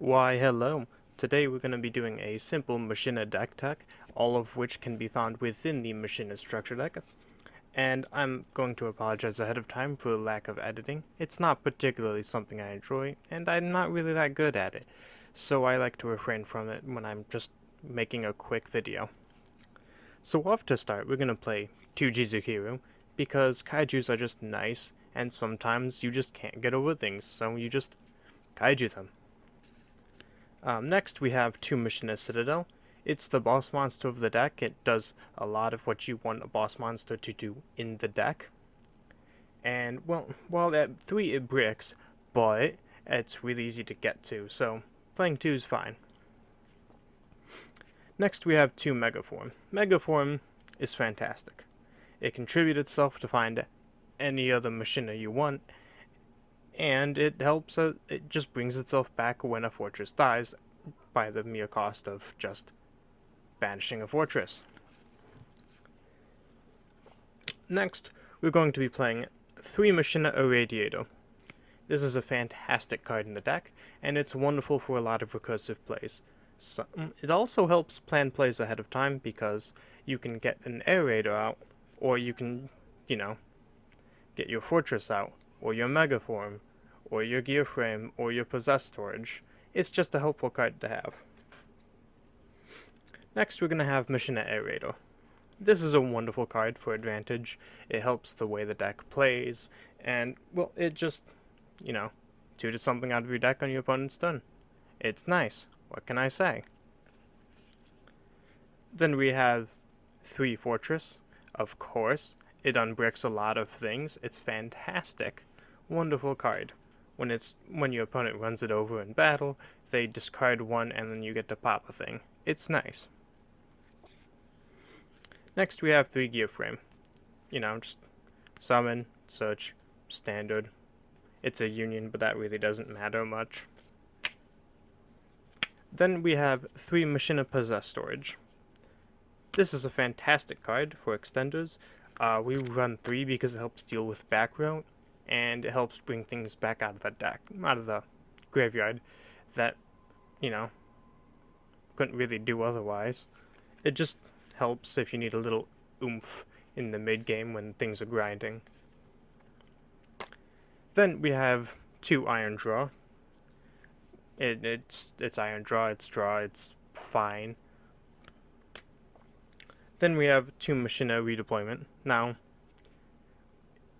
Why, hello. Today we're going to be doing a simple Machina deck tech, all of which can be found within the Machina structure deck. And I'm going to apologize ahead of time for the lack of editing. It's not particularly something I enjoy, and I'm not really that good at it, so I like to refrain from it when I'm just making a quick video. So off to start, we're going to play 2 Jizukiru, because kaijus are just nice, and sometimes you just can't get over things, so you just kaiju them. Next we have 2 Machina Citadel. It's the boss monster of the deck. It does a lot of what you want a boss monster to do in the deck. And, well at 3 it bricks, but it's really easy to get to, so playing 2 is fine. Next we have 2 Megaform. Megaform is fantastic. It contributes itself to find any other Machina you want, and it helps, it just brings itself back when a fortress dies by the mere cost of just banishing a fortress. Next, we're going to be playing 3 Machina Radiator. This is a fantastic card in the deck, and it's wonderful for a lot of recursive plays. So, it also helps plan plays ahead of time because you can get an Aerator out, or you can, get your fortress out, or your Megaform, or your gear frame, or your possessed storage. It's just a helpful card to have. Next we're going to have Machina Aerator. This is a wonderful card for advantage. It helps the way the deck plays, and, well, it just, tutors something out of your deck on your opponent's turn. It's nice. What can I say? Then we have 3 Fortress. Of course, it unbricks a lot of things. It's fantastic. Wonderful card. When your opponent runs it over in battle, they discard 1 and then you get to pop a thing. It's nice. Next we have 3 Gear Frame. Just summon, search, standard. It's a union, but that really doesn't matter much. Then we have 3 Machina Possessed Storage. This is a fantastic card for extenders. We run 3 because it helps deal with back row, and it helps bring things back out of the deck, out of the graveyard, that, couldn't really do otherwise. It just helps if you need a little oomph in the mid-game when things are grinding. Then we have 2 Iron Draw. It's Iron Draw, it's draw, it's fine. Then we have 2 Machina Redeployment. Now,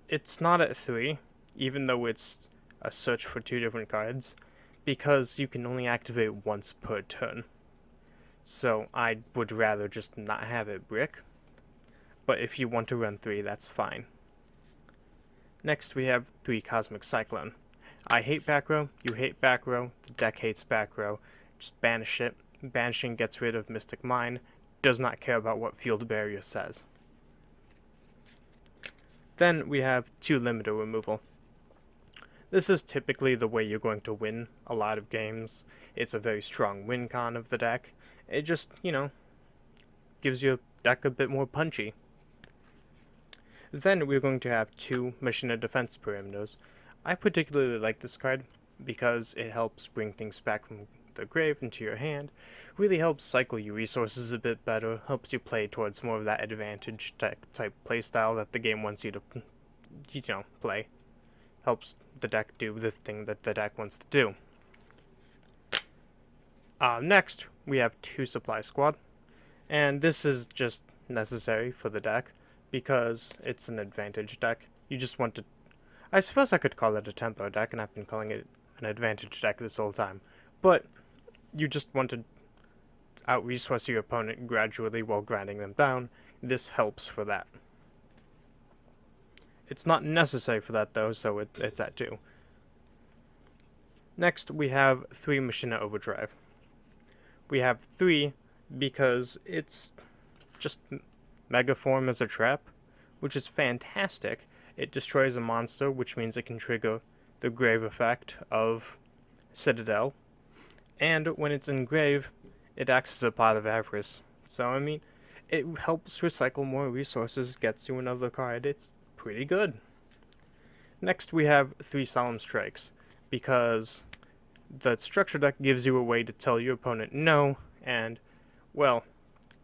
it's not at 3, even though it's a search for 2 different cards, because you can only activate once per turn. So I would rather just not have it brick, but if you want to run 3, that's fine. Next we have 3 Cosmic Cyclone. I hate back row, you hate back row, the deck hates back row, just banish it. Banishing gets rid of Mystic Mine, does not care about what Field Barrier says. Then we have 2 Limiter Removal. This is typically the way you're going to win a lot of games. It's a very strong win con of the deck. It just, gives your deck a bit more punchy. Then we're going to have 2 Machina Defense Perimeters. I particularly like this card because it helps bring things back from the grave into your hand, really helps cycle your resources a bit better, helps you play towards more of that advantage type playstyle that the game wants you to, play. Helps the deck do the thing that the deck wants to do. Next, we have 2 Supply Squad, and this is just necessary for the deck because it's an advantage deck. You just want to, I suppose I could call it a tempo deck, and I've been calling it an advantage deck this whole time, but you just want to out-resource your opponent gradually while grinding them down. This helps for that. It's not necessary for that though, so it's at 2. Next, we have 3 Machina Overdrive. We have 3 because it's just Megaform as a trap, which is fantastic. It destroys a monster, which means it can trigger the grave effect of Citadel. And when it's in grave, it acts as a pot of avarice. So, it helps recycle more resources, gets you another card. It's pretty good. Next, we have 3 Solemn Strikes, because the structure deck gives you a way to tell your opponent no, and, well,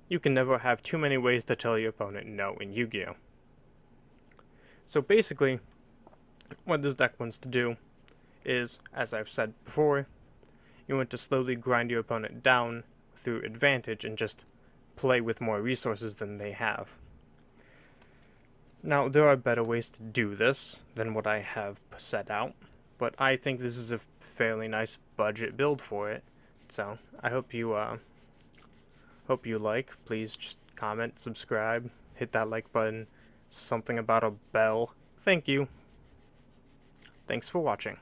you can never have too many ways to tell your opponent no in Yu-Gi-Oh! So basically, what this deck wants to do is, as I've said before, you want to slowly grind your opponent down through advantage and just play with more resources than they have. Now, there are better ways to do this than what I have set out, but I think this is a fairly nice budget build for it. So, I hope you like. Please just comment, subscribe, hit that like button, something about a bell. Thank you. Thanks for watching.